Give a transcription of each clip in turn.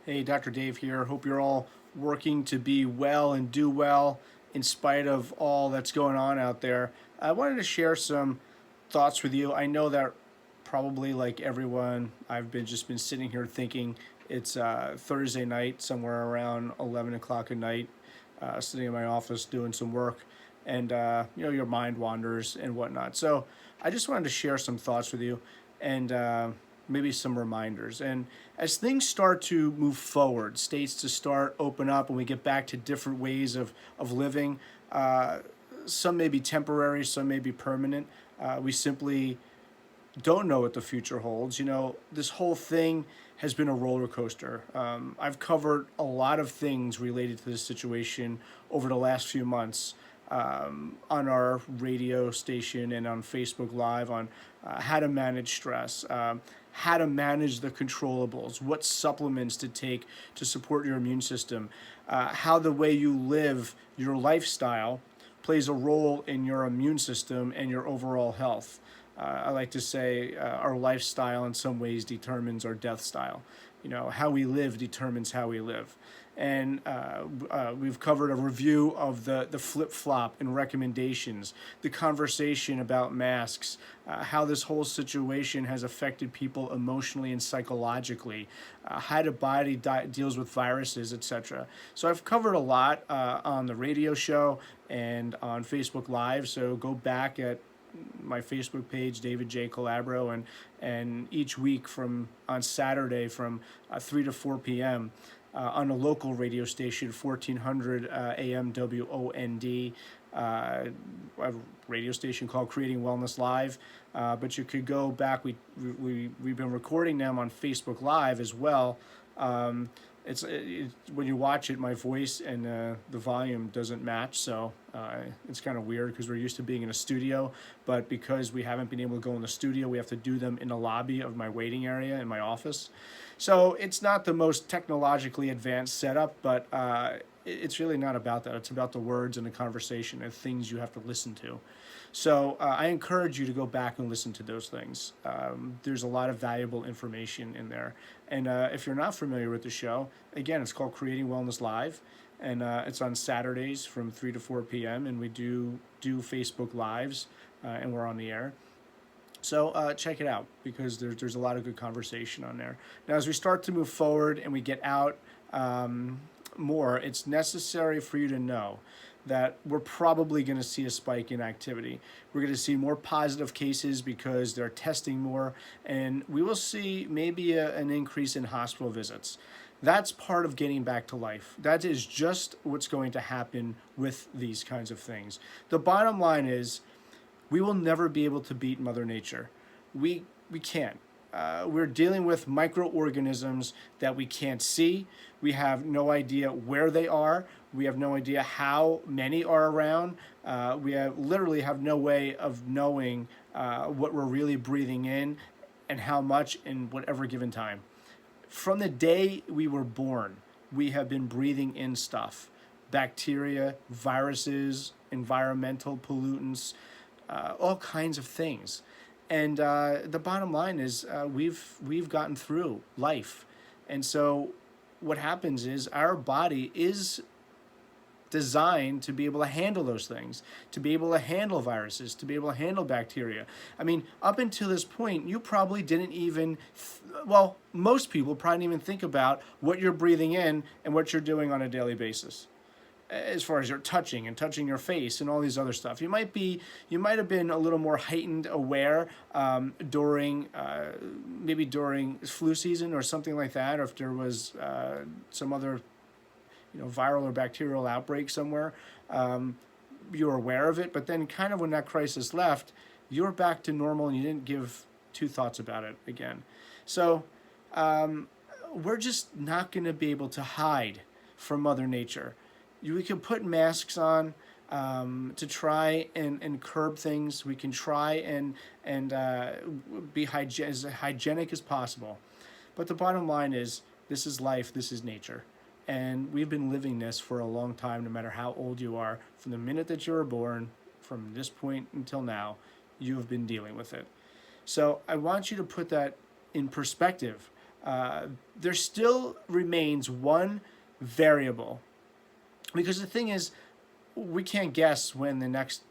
Hey, Dr. Dave here. Hope you're all working to be well and do well in spite of all that's going on out there. I wanted to share some thoughts with you. I know that probably like everyone, I've been sitting here thinking it's Thursday night, somewhere around 11 o'clock at night, sitting in my office doing some work, and your mind wanders and whatnot. So I just wanted to share some thoughts with you, and maybe some reminders. And as things start to move forward, states to start open up, and we get back to different ways of living. Some may be temporary, some may be permanent. We simply don't know what the future holds. This whole thing has been a roller coaster. I've covered a lot of things related to this situation over the last few months, on our radio station and on Facebook Live on how to manage stress, how to manage the controllables, what supplements to take to support your immune system, how the way you live, your lifestyle, plays a role in your immune system and your overall health. I like to say our lifestyle in some ways determines our death style. How we live determines how we live. And we've covered a review of the flip-flop and recommendations, the conversation about masks, how this whole situation has affected people emotionally and psychologically, how the body deals with viruses, etc. So I've covered a lot on the radio show and on Facebook Live, so go back at my Facebook page, David J. Calabro, and each week on Saturday from 3 to 4 p.m. On a local radio station, 1400 AM WOND, a radio station called Creating Wellness Live. But you could go back. We've been recording them on Facebook Live as well. It's when you watch it, my voice and the volume doesn't match, so it's kind of weird because we're used to being in a studio, but because we haven't been able to go in the studio, we have to do them in the lobby of my waiting area in my office. So it's not the most technologically advanced setup, but it's really not about that. It's about the words and the conversation and things you have to listen to. So I encourage you to go back and listen to those things. There's a lot of valuable information in there. And if you're not familiar with the show, again, it's called Creating Wellness Live. And it's on Saturdays from 3 to 4 p.m. And we do Facebook Lives, and we're on the air. So check it out, because there's a lot of good conversation on there. Now, as we start to move forward and we get out more, it's necessary for you to know that we're probably going to see a spike in activity. We're going to see more positive cases because they're testing more, and we will see maybe an increase in hospital visits. That's part of getting back to life. That is just what's going to happen with these kinds of things. The bottom line is, we will never be able to beat Mother Nature. We can't. We're dealing with microorganisms that we can't see. We have no idea where they are. We have no idea how many are around. We literally have no way of knowing what we're really breathing in and how much in whatever given time. From the day we were born, we have been breathing in stuff. Bacteria, viruses, environmental pollutants, all kinds of things. And the bottom line is we've gotten through life. And so what happens is our body is designed to be able to handle those things, to be able to handle viruses, to be able to handle bacteria. I mean, up until this point, you probably didn't even, most people probably didn't even think about what you're breathing in and what you're doing on a daily basis, as far as you're touching your face and all these other stuff. You might have been a little more heightened aware during flu season or something like that, or if there was some other viral or bacterial outbreak somewhere. You were aware of it, but then kind of when that crisis left, you were back to normal and you didn't give two thoughts about it again. So we're just not going to be able to hide from Mother Nature. We can put masks on to try and curb things. We can try and be as hygienic as possible. But the bottom line is, this is life, this is nature. And we've been living this for a long time, no matter how old you are. From the minute that you were born, from this point until now, you have been dealing with it. So I want you to put that in perspective. there still remains one variable. Because the thing is, we can't guess when the next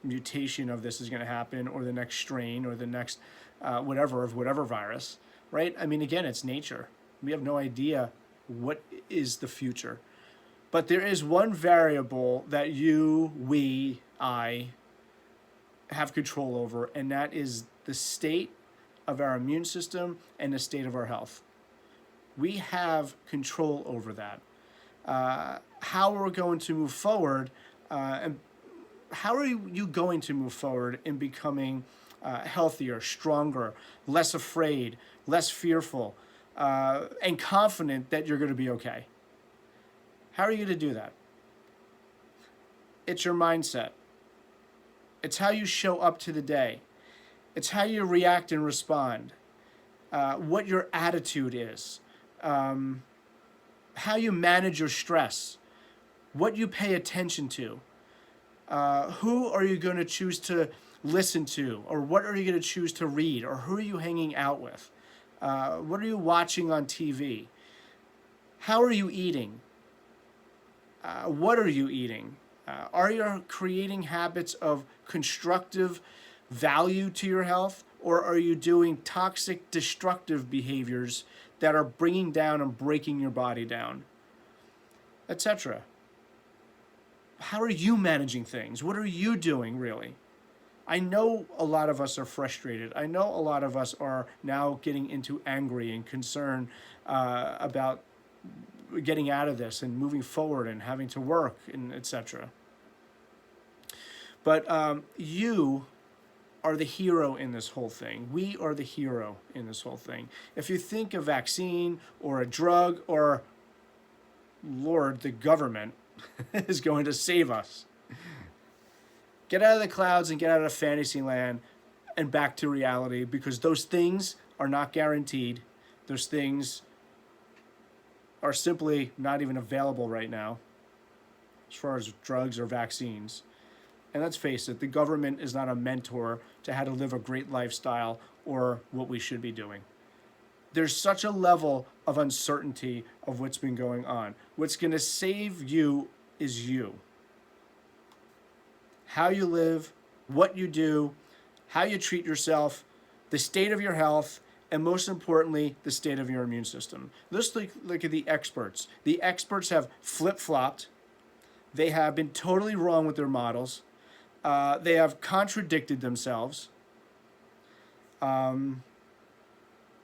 mutation of this is going to happen, or the next strain, or the next whatever of whatever virus, right? I mean, again, it's nature. We have no idea what is the future. But there is one variable that you, we, I have control over, and that is the state of our immune system and the state of our health. We have control over that. How we're going to move forward, and how are you going to move forward in becoming healthier, stronger, less afraid, less fearful, and confident that you're going to be okay? How are you going to do that? It's your mindset. It's how you show up to the day. It's how you react and respond. What your attitude is. How you manage your stress. What you pay attention to. Who are you going to choose to listen to? Or what are you going to choose to read? Or who are you hanging out with? What are you watching on TV? How are you eating? What are you eating? Are you creating habits of constructive value to your health? Or are you doing toxic, destructive behaviors that are bringing down and breaking your body down? Etc. How are you managing things? What are you doing, really? I know a lot of us are frustrated. I know a lot of us are now getting into angry and concerned about getting out of this and moving forward and having to work and etc. But you are the hero in this whole thing. We are the hero in this whole thing. If you think a vaccine or a drug or, Lord, the government is going to save us, get out of the clouds and get out of fantasy land and back to reality, because those things are not guaranteed. Those things are simply not even available right now as far as drugs or vaccines. And let's face it, the government is not a mentor to how to live a great lifestyle or what we should be doing. There's such a level of uncertainty of what's been going on. What's going to save you is you. How you live, what you do, how you treat yourself, the state of your health, and most importantly, the state of your immune system. Let's look at the experts. The experts have flip-flopped. They have been totally wrong with their models. They have contradicted themselves.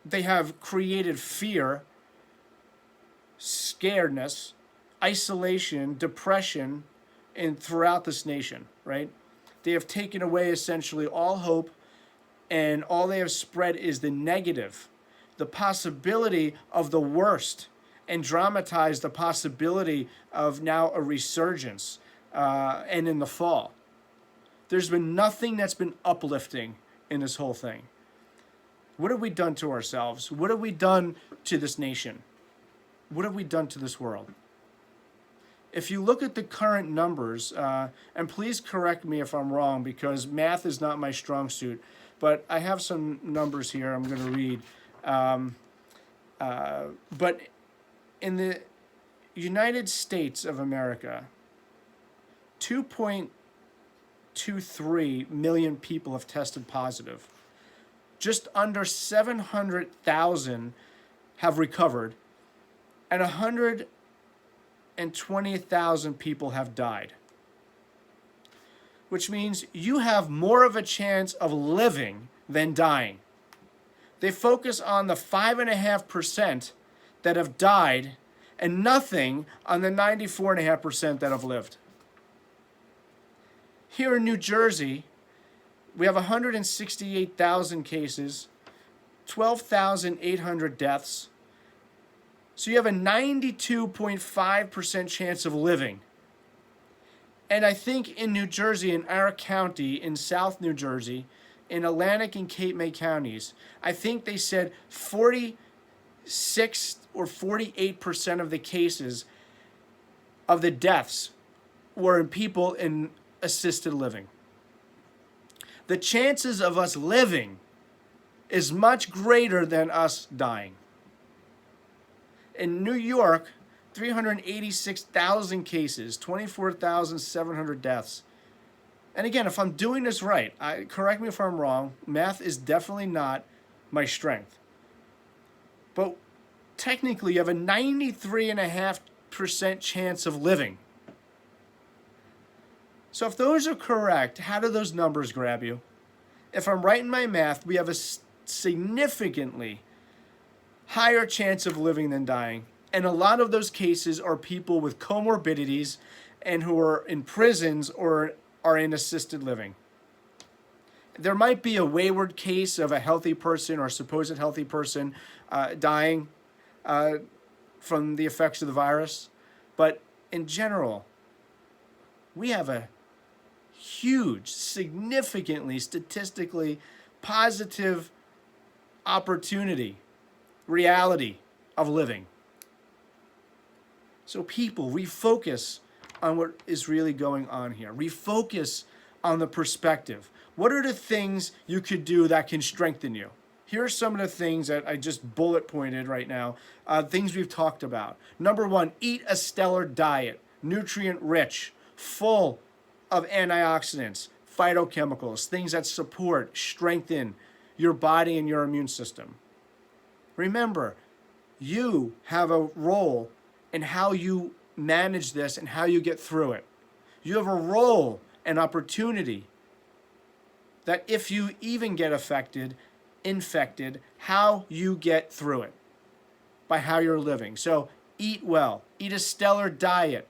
They have created fear, scaredness, isolation, depression, and throughout this nation, right? They have taken away essentially all hope, and all they have spread is the negative, the possibility of the worst, and dramatized the possibility of now a resurgence and in the fall. There's been nothing that's been uplifting in this whole thing. What have we done to ourselves? What have we done to this nation? What have we done to this world? If you look at the current numbers, and please correct me if I'm wrong, because math is not my strong suit, but I have some numbers here I'm going to read. But in the United States of America, 2.23 million people have tested positive. Just under 700,000 have recovered, and 120,000 people have died. Which means you have more of a chance of living than dying. They focus on the 5.5% that have died and nothing on the 94.5% that have lived. Here in New Jersey, we have 168,000 cases, 12,800 deaths. So you have a 92.5% chance of living. And I think in New Jersey, in our county, in South New Jersey, in Atlantic and Cape May counties, I think they said 46 or 48% of the cases of the deaths were in people in assisted living. The chances of us living is much greater than us dying. In New York, 386,000 cases, 24,700 deaths. And again, if I'm doing this right, correct me if I'm wrong, math is definitely not my strength. But technically, you have a 93.5% chance of living. So if those are correct, how do those numbers grab you? If I'm right in my math, we have a significantly higher chance of living than dying. And a lot of those cases are people with comorbidities and who are in prisons or are in assisted living. There might be a wayward case of a healthy person or supposed healthy person dying from the effects of the virus. But in general, we have a huge, significantly, statistically positive opportunity, reality of living. So people, refocus on what is really going on here. Refocus on the perspective. What are the things you could do that can strengthen you? Here are some of the things that I just bullet pointed right now, things we've talked about. Number one, eat a stellar diet, nutrient rich, full of antioxidants, phytochemicals, things that support, strengthen your body and your immune system. Remember, you have a role in how you manage this and how you get through it. You have a role and opportunity that if you even get infected, how you get through it by how you're living. So eat well, eat a stellar diet,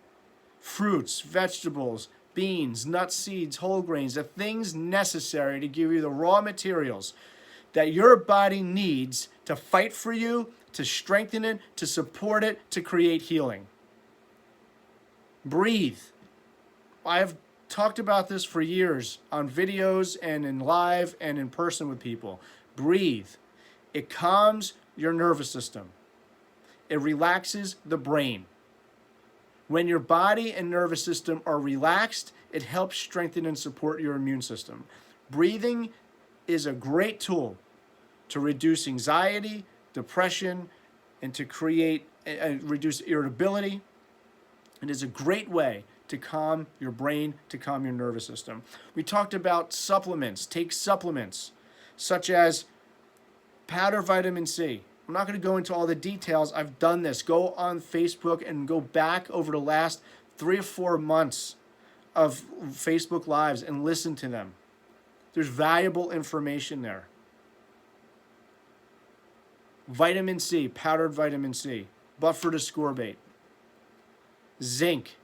fruits, vegetables, beans, nuts, seeds, whole grains, the things necessary to give you the raw materials that your body needs to fight for you, to strengthen it, to support it, to create healing. Breathe. I have talked about this for years on videos and in live and in person with people. Breathe. It calms your nervous system. It relaxes the brain. When your body and nervous system are relaxed, it helps strengthen and support your immune system. Breathing is a great tool to reduce anxiety, depression, and to reduce irritability. It is a great way to calm your brain, to calm your nervous system. We talked about supplements. Take supplements such as powder vitamin C. I'm not going to go into all the details. I've done this. Go on Facebook and go back over the last 3 or 4 months of Facebook Lives and listen to them. There's valuable information there. Vitamin C, powdered vitamin C, buffered ascorbate, zinc,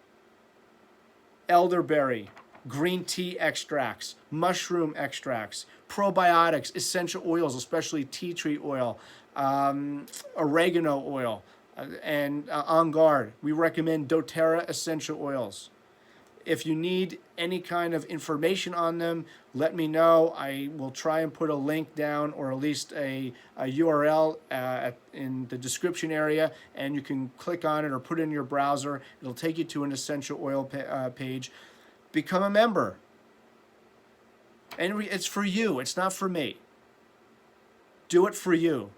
elderberry, green tea extracts, mushroom extracts, probiotics, essential oils, especially tea tree oil, oregano oil, and On Guard. We recommend doTERRA essential oils. If you need any kind of information on them, let me know. I will try and put a link down or at least a URL in the description area, and you can click on it or put it in your browser. It'll take you to an essential oil page. Become a member. And it's for you. It's not for me. Do it for you.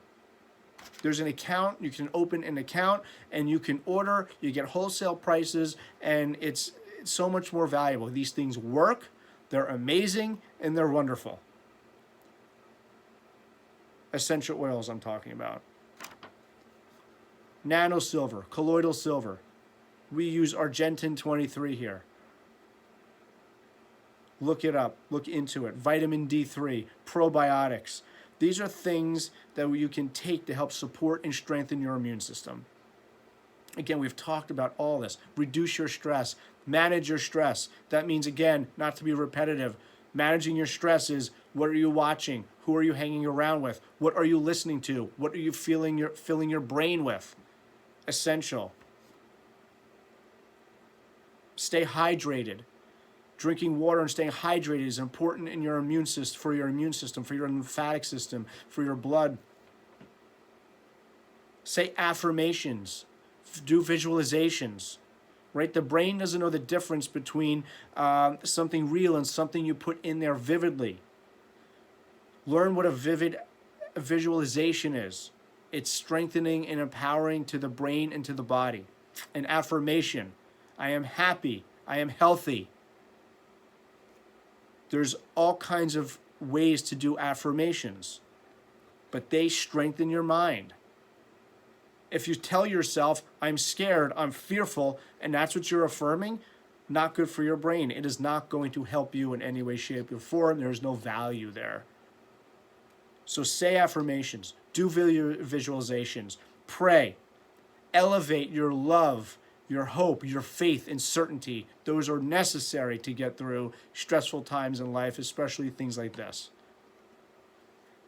There's an account. You can open an account and you can order. You get wholesale prices, and it's so much more valuable. These things work. They're amazing and they're wonderful. Essential oils I'm talking about. Nano silver, colloidal silver. We use Argentin 23 here. Look it up. Look into it. Vitamin D3, probiotics. These are things that you can take to help support and strengthen your immune system. Again, we've talked about all this. Reduce your stress. Manage your stress. That means, again, not to be repetitive, managing your stress is what are you watching? Who are you hanging around with? What are you listening to? What are you filling your brain with? Essential. Stay hydrated. Drinking water and staying hydrated is important in your immune system, for your immune system, for your lymphatic system, for your blood. Say affirmations. Do visualizations. Right? The brain doesn't know the difference between something real and something you put in there vividly. Learn what a vivid visualization is. It's strengthening and empowering to the brain and to the body. An affirmation. I am happy. I am healthy. There's all kinds of ways to do affirmations, but they strengthen your mind. If you tell yourself, I'm scared, I'm fearful, and that's what you're affirming, not good for your brain. It is not going to help you in any way, shape, or form. There's no value there. So say affirmations, do visualizations, pray, elevate your love, your hope, your faith, and certainty. Those are necessary to get through stressful times in life, especially things like this.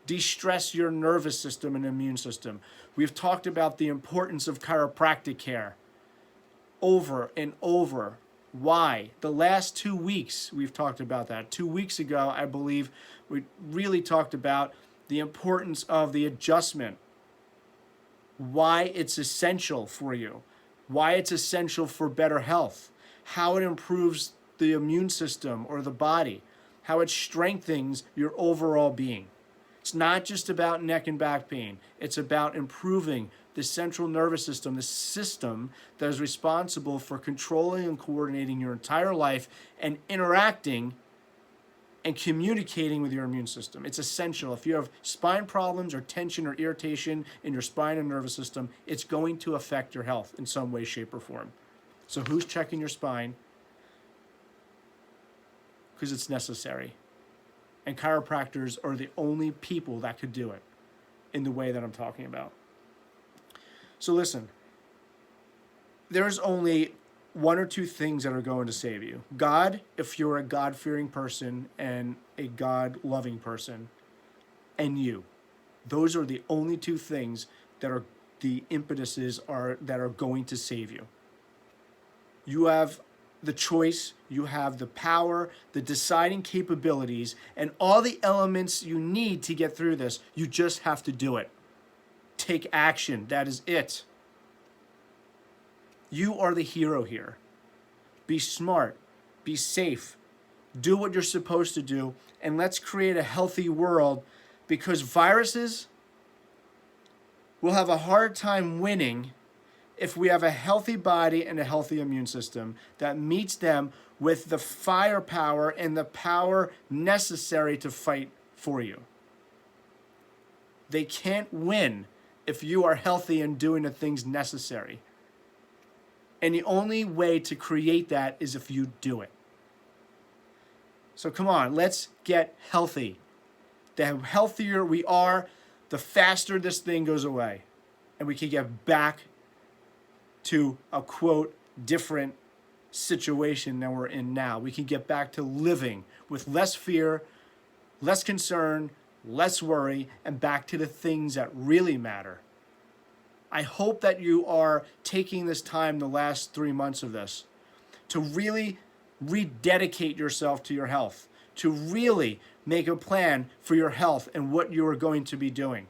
De-stress your nervous system and immune system. We've talked about the importance of chiropractic care over and over. Why? The last 2 weeks we've talked about that. 2 weeks ago, I believe, we really talked about the importance of the adjustment. Why it's essential for you. Why it's essential for better health. How it improves the immune system or the body. How it strengthens your overall being. It's not just about neck and back pain. It's about improving the central nervous system, the system that is responsible for controlling and coordinating your entire life and interacting and communicating with your immune system. It's essential. If you have spine problems or tension or irritation in your spine and nervous system, it's going to affect your health in some way, shape, or form. So who's checking your spine? Because it's necessary. And chiropractors are the only people that could do it in the way that I'm talking about. So listen, there's only one or two things that are going to save you. God, if you're a God-fearing person and a God-loving person, and you. Those are the only two things that are the impetuses that are going to save you. You have the choice, you have the power, the deciding capabilities, and all the elements you need to get through this. You just have to do it. Take action. That is it. You are the hero here. Be smart. Be safe. Do what you're supposed to do, and let's create a healthy world, because viruses will have a hard time winning if we have a healthy body and a healthy immune system that meets them with the firepower and the power necessary to fight for you. They can't win if you are healthy and doing the things necessary. And the only way to create that is if you do it. So come on, let's get healthy. The healthier we are, the faster this thing goes away. And we can get back to a, quote, different situation than we're in now. We can get back to living with less fear, less concern, less worry, and back to the things that really matter. I hope that you are taking this time, the last 3 months of this, to really rededicate yourself to your health, to really make a plan for your health and what you are going to be doing.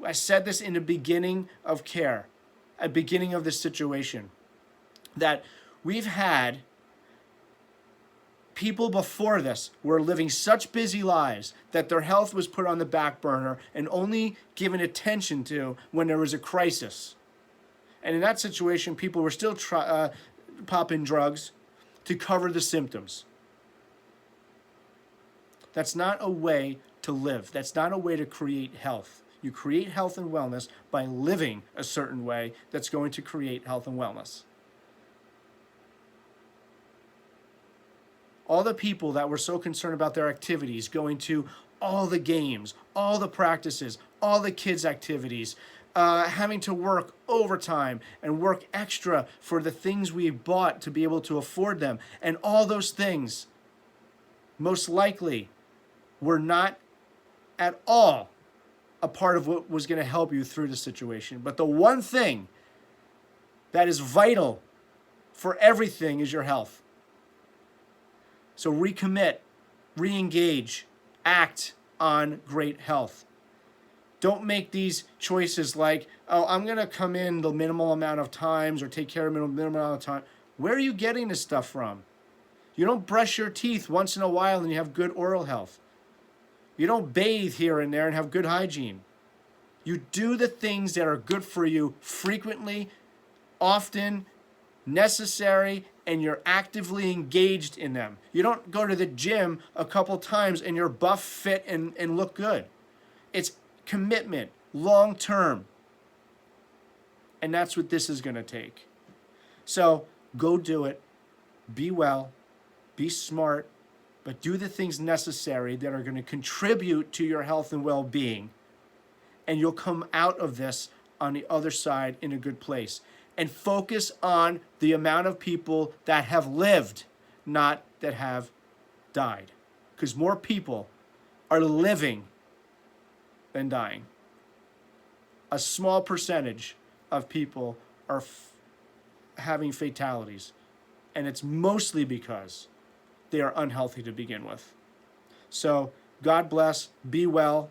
I said this in the beginning of care, at the beginning of this situation, that we've had people before this were living such busy lives that their health was put on the back burner and only given attention to when there was a crisis. And in that situation, people were still popping drugs to cover the symptoms. That's not a way to live. That's not a way to create health. You create health and wellness by living a certain way that's going to create health and wellness. All the people that were so concerned about their activities, going to all the games, all the practices, all the kids' activities, having to work overtime and work extra for the things we bought to be able to afford them, and all those things most likely were not at all a part of what was going to help you through the situation. But the one thing that is vital for everything is your health. So recommit, re-engage, act on great health. Don't make these choices like, oh, I'm going to come in the minimal amount of times or take care of minimal amount of time. Where are you getting this stuff from? You don't brush your teeth once in a while and you have good oral health. You don't bathe here and there and have good hygiene. You do the things that are good for you frequently, often, necessary, and you're actively engaged in them. You don't go to the gym a couple times and you're buff, fit, and look good. It's commitment, long term. And that's what this is going to take. So go do it. Be well. Be smart. But do the things necessary that are going to contribute to your health and well-being. And you'll come out of this on the other side in a good place. And focus on the amount of people that have lived, not that have died. Because more people are living than dying. A small percentage of people are having fatalities. And it's mostly because they are unhealthy to begin with. So God bless, be well,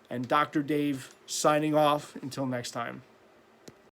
and Dr. Dave signing off until next time.